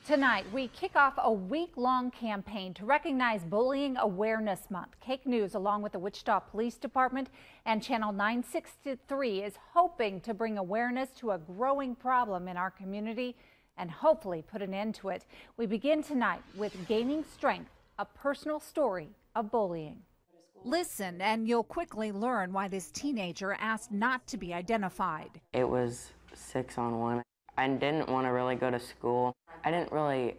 Tonight, we kick off a week-long campaign to recognize Bullying Awareness Month. KAKE News, along with the Wichita Police Department and Channel 963, is hoping to bring awareness to a growing problem in our community and hopefully put an end to it. We begin tonight with Gaining Strength, a personal story of bullying. Listen, and you'll quickly learn why this teenager asked not to be identified. It was 6-on-1. I didn't want to really go to school. I didn't really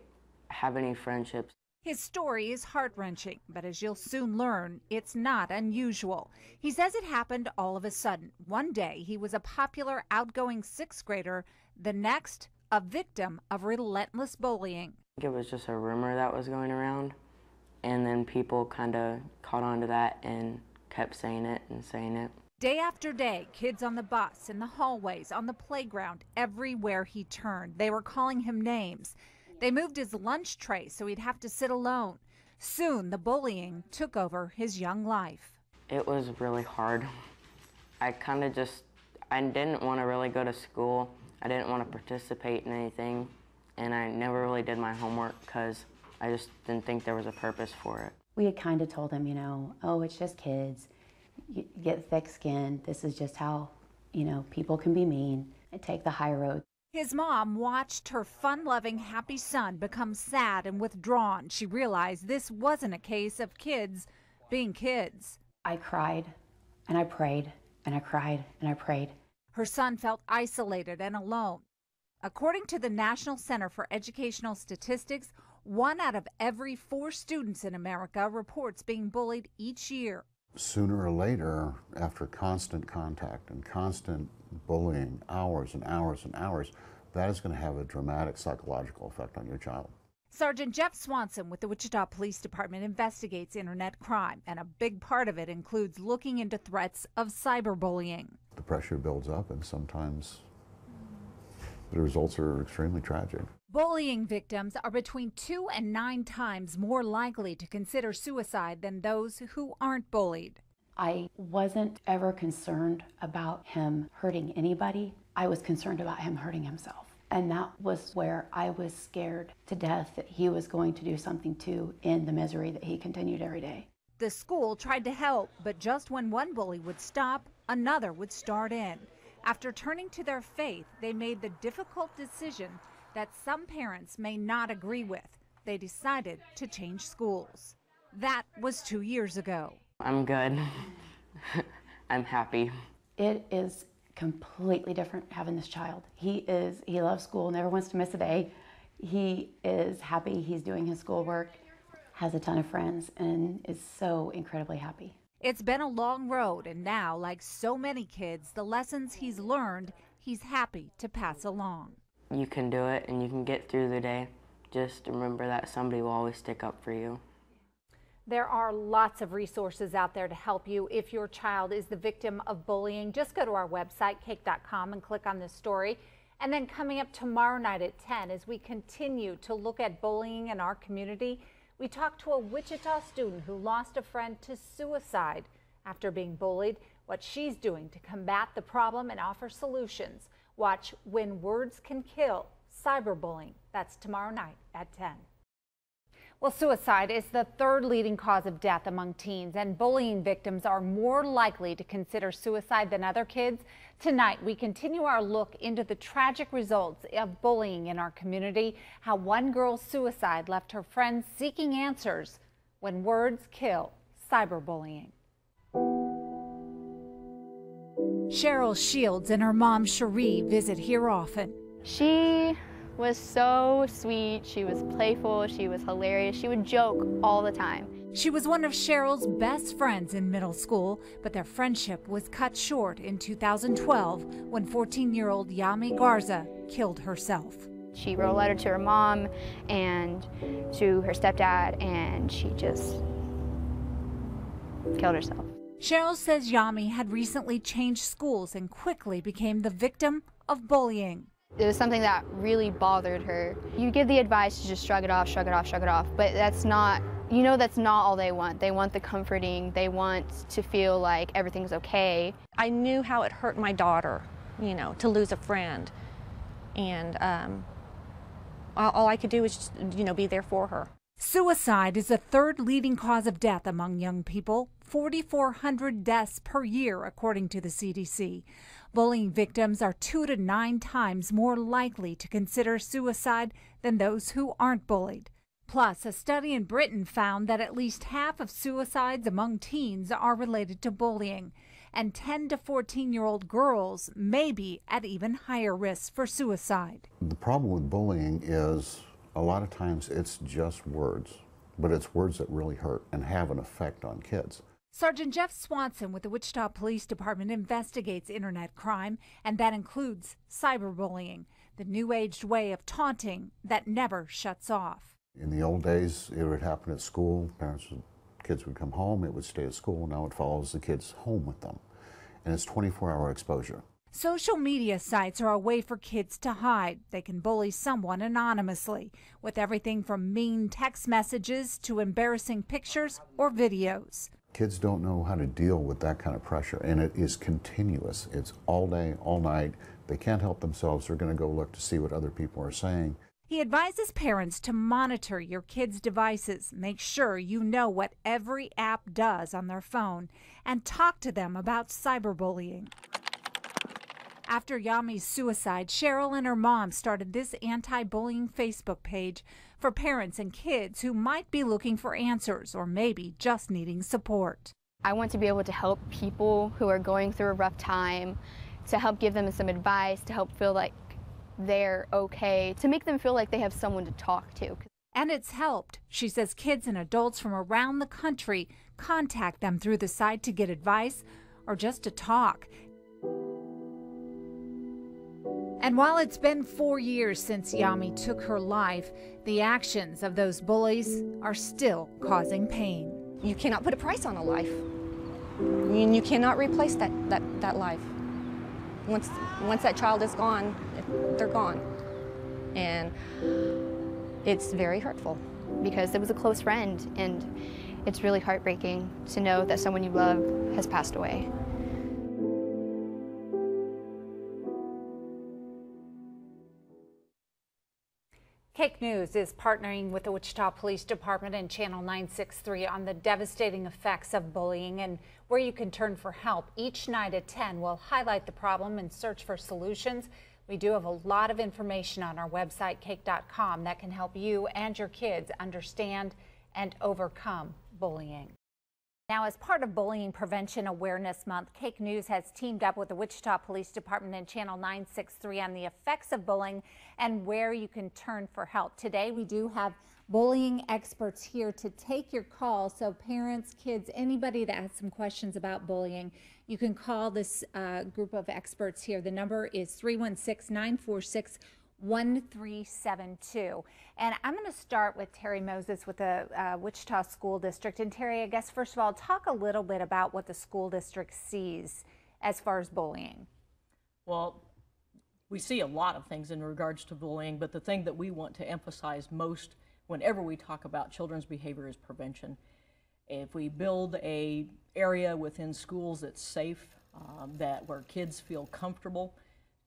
have any friendships. His story is heart-wrenching, but as you'll soon learn, it's not unusual. He says it happened all of a sudden. One day, he was a popular, outgoing sixth grader. The next, a victim of relentless bullying. I think it was just a rumor that was going around, and then people kind of caught on to that and kept saying it and saying it. Day after day, kids on the bus, in the hallways, on the playground, everywhere he turned, they were calling him names. They moved his lunch tray so he'd have to sit alone. Soon, the bullying took over his young life. It was really hard. I didn't want to really go to school. I didn't want to participate in anything, and I never really did my homework because I just didn't think there was a purpose for it. We had kind of told him, oh, it's just kids. You get thick-skinned. This is just how, people can be mean and take the high road. His mom watched her fun-loving, happy son become sad and withdrawn. She realized this wasn't a case of kids being kids. I cried, and I prayed, and I cried, and I prayed. Her son felt isolated and alone. According to the National Center for Educational Statistics, 1 out of every 4 students in America reports being bullied each year. Sooner or later, after constant contact and constant bullying, hours and hours and hours, that is going to have a dramatic psychological effect on your child. Sergeant Jeff Swanson with the Wichita Police Department investigates internet crime, and a big part of it includes looking into threats of cyberbullying. The pressure builds up, and sometimes the results are extremely tragic. Bullying victims are between 2 and 9 times more likely to consider suicide than those who aren't bullied. I wasn't ever concerned about him hurting anybody. I was concerned about him hurting himself. And that was where I was scared to death that he was going to do something too in the misery that he continued every day. The school tried to help, but just when one bully would stop, another would start in. After turning to their faith, they made the difficult decision that some parents may not agree with. They decided to change schools. That was 2 years ago. I'm good. I'm happy. It is completely different having this child. He loves school, never wants to miss a day. He is happy, he's doing his schoolwork, has a ton of friends, and is so incredibly happy. It's been a long road, and now, like so many kids, the lessons he's learned, he's happy to pass along. You can do it, and you can get through the day. Just remember that somebody will always stick up for you. There are lots of resources out there to help you if your child is the victim of bullying. Just go to our website, KAKE.com, and click on this story. And then coming up tomorrow night at 10, as we continue to look at bullying in our community, we talk to a Wichita student who lost a friend to suicide after being bullied, what she's doing to combat the problem and offer solutions. Watch When Words Can Kill, Cyberbullying. That's tomorrow night at 10. Well, suicide is the 3rd leading cause of death among teens, and bullying victims are more likely to consider suicide than other kids. Tonight, we continue our look into the tragic results of bullying in our community, how one girl's suicide left her friends seeking answers. When words kill, cyberbullying. Cheryl Shields and her mom, Cherie, visit here often. She was so sweet. She was playful. She was hilarious. She would joke all the time. She was one of Cheryl's best friends in middle school, but their friendship was cut short in 2012 when 14-year-old Yami Garza killed herself. She wrote a letter to her mom and to her stepdad, and she just killed herself. Cheryl says Yami had recently changed schools and quickly became the victim of bullying. It was something that really bothered her. You give the advice to just shrug it off, shrug it off, shrug it off, but that's not, that's not all they want. They want the comforting. They want to feel like everything's okay. I knew how it hurt my daughter, to lose a friend. And all I could do was just, be there for her. Suicide is the third leading cause of death among young people, 4,400 deaths per year, according to the CDC. Bullying victims are 2 to 9 times more likely to consider suicide than those who aren't bullied. Plus, a study in Britain found that at least half of suicides among teens are related to bullying, and 10 to 14-year-old girls may be at even higher risk for suicide. The problem with bullying is a lot of times it's just words, but it's words that really hurt and have an effect on kids. Sergeant Jeff Swanson with the Wichita Police Department investigates internet crime, and that includes cyberbullying, the new-aged way of taunting that never shuts off. In the old days, it would happen at school. Kids would come home, it would stay at school. Now it follows the kids home with them, and it's 24-hour exposure. Social media sites are a way for kids to hide. They can bully someone anonymously with everything from mean text messages to embarrassing pictures or videos. Kids don't know how to deal with that kind of pressure, and it is continuous. It's all day, all night. They can't help themselves. They're going to go look to see what other people are saying. He advises parents to monitor your kids' devices, make sure you know what every app does on their phone, and talk to them about cyberbullying. After Yami's suicide, Cheryl and her mom started this anti-bullying Facebook page for parents and kids who might be looking for answers or maybe just needing support. I want to be able to help people who are going through a rough time, to help give them some advice, to help feel like they're okay, to make them feel like they have someone to talk to. And it's helped. She says kids and adults from around the country contact them through the site to get advice or just to talk. And while it's been 4 years since Yami took her life, the actions of those bullies are still causing pain. You cannot put a price on a life. You cannot replace that life. Once that child is gone, they're gone. And it's very hurtful. Because it was a close friend, and it's really heartbreaking to know that someone you love has passed away. KAKE News is partnering with the Wichita Police Department and Channel 963 on the devastating effects of bullying and where you can turn for help. Each night at 10, we'll highlight the problem and search for solutions. We do have a lot of information on our website, KAKE.com, that can help you and your kids understand and overcome bullying. Now, as part of Bullying Prevention Awareness Month, KAKE News has teamed up with the Wichita Police Department and Channel 963 on the effects of bullying and where you can turn for help. Today, we do have bullying experts here to take your calls. So parents, kids, anybody that has some questions about bullying, you can call this group of experts here. The number is 316-946-1372. And I'm going to start with Terry Moses with the Wichita School District. And Terry, I guess first of all, talk a little bit about what the school district sees as far as bullying. Well, we see a lot of things in regards to bullying, but the thing that we want to emphasize most whenever we talk about children's behavior is prevention. If we build a area within schools that's safe, where kids feel comfortable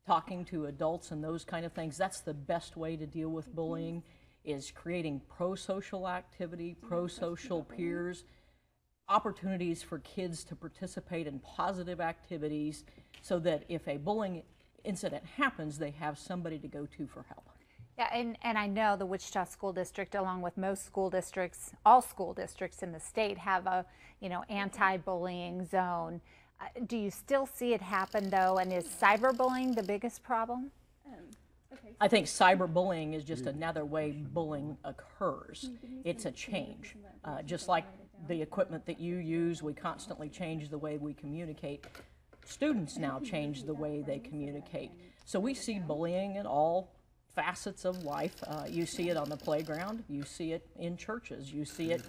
talking to adults and those kind of things, that's the best way to deal with bullying, is creating pro-social activity, pro-social peers, opportunities for kids to participate in positive activities so that if a bullying incident happens, they have somebody to go to for help. Yeah, and I know the Wichita School District, along with most school districts, all school districts in the state, have a anti-bullying zone. Do you still see it happen though? And is cyberbullying the biggest problem? I think cyberbullying is just another way bullying occurs. It's a change. Just like the equipment that you use, we constantly change the way we communicate. Students now change the way they communicate. So we see bullying in all facets of life. You see it on the playground, you see it in churches, you see it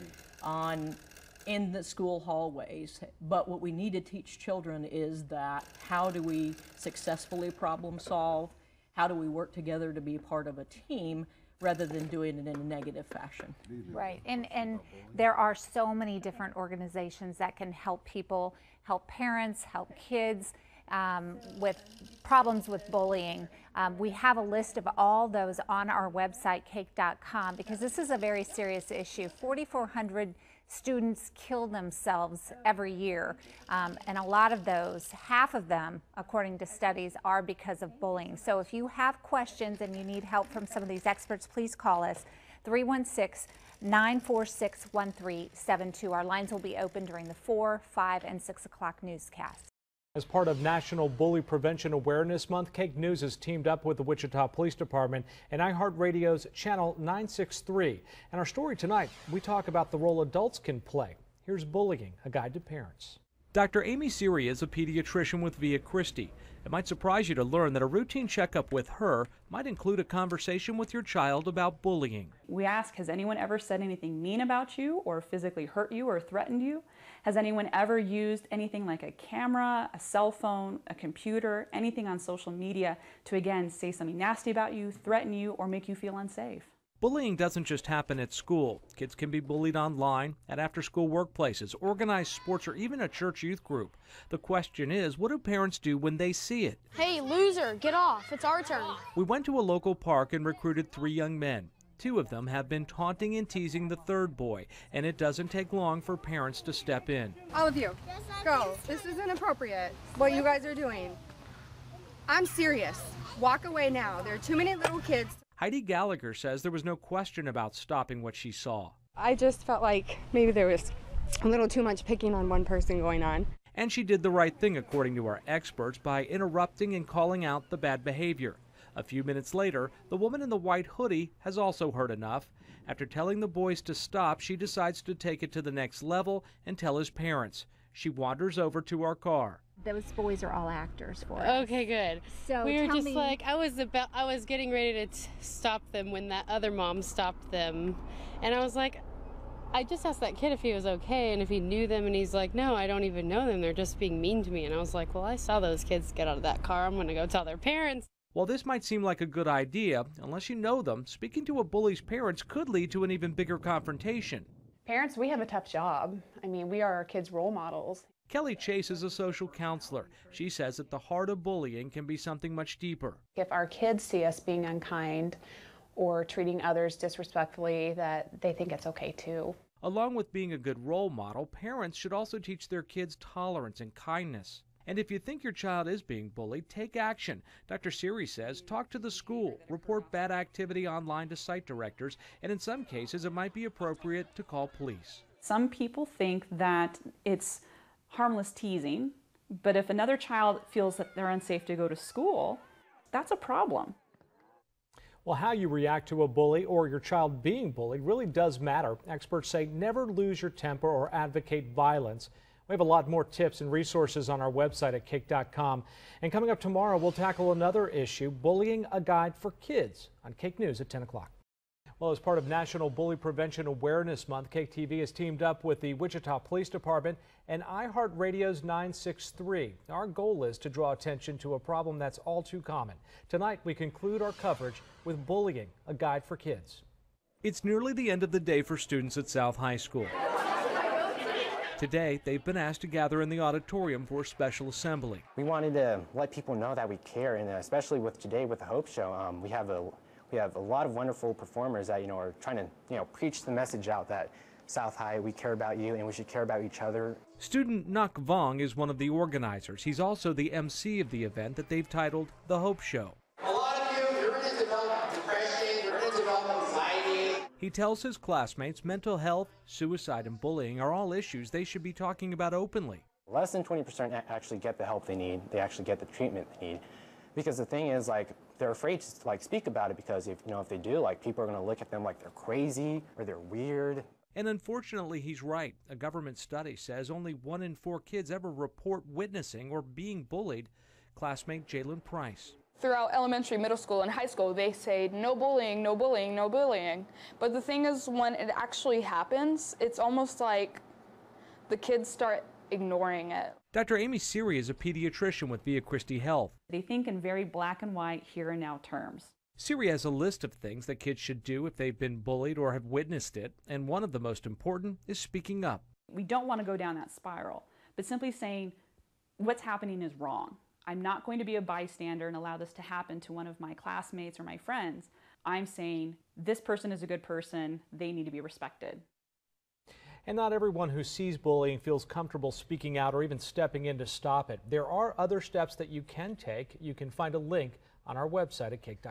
in the school hallways. But what we need to teach children is that how do we successfully problem solve? How do we work together to be part of a team rather than doing it in a negative fashion? Right, and there are so many different organizations that can help people, help parents, help kids. with problems with bullying. We have a list of all those on our website, KAKE.com, because this is a very serious issue. 4,400 students kill themselves every year, and a lot of those, half of them, according to studies, are because of bullying. So if you have questions and you need help from some of these experts, please call us, 316-946-1372. Our lines will be open during the 4, 5, and 6 o'clock newscasts. As part of National Bully Prevention Awareness Month, KAKE News has teamed up with the Wichita Police Department and iHeartRadio's Channel 963. And our story tonight, we talk about the role adults can play. Here's Bullying, a guide to parents. Dr. Amy Siri is a pediatrician with Via Christi. It might surprise you to learn that a routine checkup with her might include a conversation with your child about bullying. We ask, has anyone ever said anything mean about you or physically hurt you or threatened you? Has anyone ever used anything like a camera, a cell phone, a computer, anything on social media to, again, say something nasty about you, threaten you, or make you feel unsafe? Bullying doesn't just happen at school. Kids can be bullied online, at after-school workplaces, organized sports, or even a church youth group. The question is, what do parents do when they see it? Hey, loser, get off. It's our turn. We went to a local park and recruited 3 young men. 2 of them have been taunting and teasing the 3rd boy, and it doesn't take long for parents to step in. All of you, go. This is inappropriate, what you guys are doing. I'm serious. Walk away now. There are too many little kids. Heidi Gallagher says there was no question about stopping what she saw. I just felt like maybe there was a little too much picking on one person going on. And she did the right thing, according to our experts, by interrupting and calling out the bad behavior. A few minutes later, the woman in the white hoodie has also heard enough. After telling the boys to stop, she decides to take it to the next level and tell his parents. She wanders over to our car. Those boys are all actors for us. Okay, good. So we were just like, I was getting ready to stop them when that other mom stopped them. And I was like, I just asked that kid if he was okay and if he knew them, and he's like, no, I don't even know them. They're just being mean to me. And I was like, well, I saw those kids get out of that car. I'm going to go tell their parents. While this might seem like a good idea, unless you know them, speaking to a bully's parents could lead to an even bigger confrontation. Parents, we have a tough job. I mean, we are our kids' role models. Kelly Chase is a social counselor. She says that the heart of bullying can be something much deeper. If our kids see us being unkind or treating others disrespectfully, that they think it's okay too. Along with being a good role model, parents should also teach their kids tolerance and kindness. And if you think your child is being bullied, take action. Dr. Siri says talk to the school, report bad activity online to site directors, and in some cases it might be appropriate to call police. Some people think that it's harmless teasing, but if another child feels that they're unsafe to go to school, that's a problem. Well, how you react to a bully or your child being bullied really does matter. Experts say never lose your temper or advocate violence. We have a lot more tips and resources on our website at KAKE.com. And coming up tomorrow, we'll tackle another issue, bullying, a guide for kids, on KAKE News at 10 o'clock. Well, as part of National Bully Prevention Awareness Month, KAKE TV has teamed up with the Wichita Police Department and iHeartRadio's 963. Our goal is to draw attention to a problem that's all too common. Tonight, we conclude our coverage with bullying, a guide for kids. It's nearly the end of the day for students at South High School. Today, they've been asked to gather in the auditorium for a special assembly. We wanted to let people know that we care, and especially with today with the Hope Show, we have a lot of wonderful performers that are trying to preach the message out that South High, we care about you and we should care about each other. Student Nuk Vong is one of the organizers. He's also the MC of the event that they've titled The Hope Show. A lot of you, you're going to develop depression, you're going to develop anxiety. He tells his classmates mental health, suicide, and bullying are all issues they should be talking about openly. Less than 20% actually get the help they need. They actually get the treatment they need. Because the thing is, they're afraid to speak about it because if they do, people are going to look at them like they're crazy or they're weird. And unfortunately, he's right. A government study says only 1 in 4 kids ever report witnessing or being bullied. Classmate Jalen Price. Throughout elementary, middle school, and high school, they say no bullying, no bullying, no bullying. But the thing is, when it actually happens, it's almost like the kids start ignoring it. Dr. Amy Siri is a pediatrician with Via Christi Health. They think in very black and white, here and now terms. Siri has a list of things that kids should do if they've been bullied or have witnessed it, and one of the most important is speaking up. We don't want to go down that spiral, but simply saying what's happening is wrong. I'm not going to be a bystander and allow this to happen to one of my classmates or my friends. I'm saying this person is a good person. They need to be respected. And not everyone who sees bullying feels comfortable speaking out or even stepping in to stop it. There are other steps that you can take. You can find a link on our website at KAKE.com.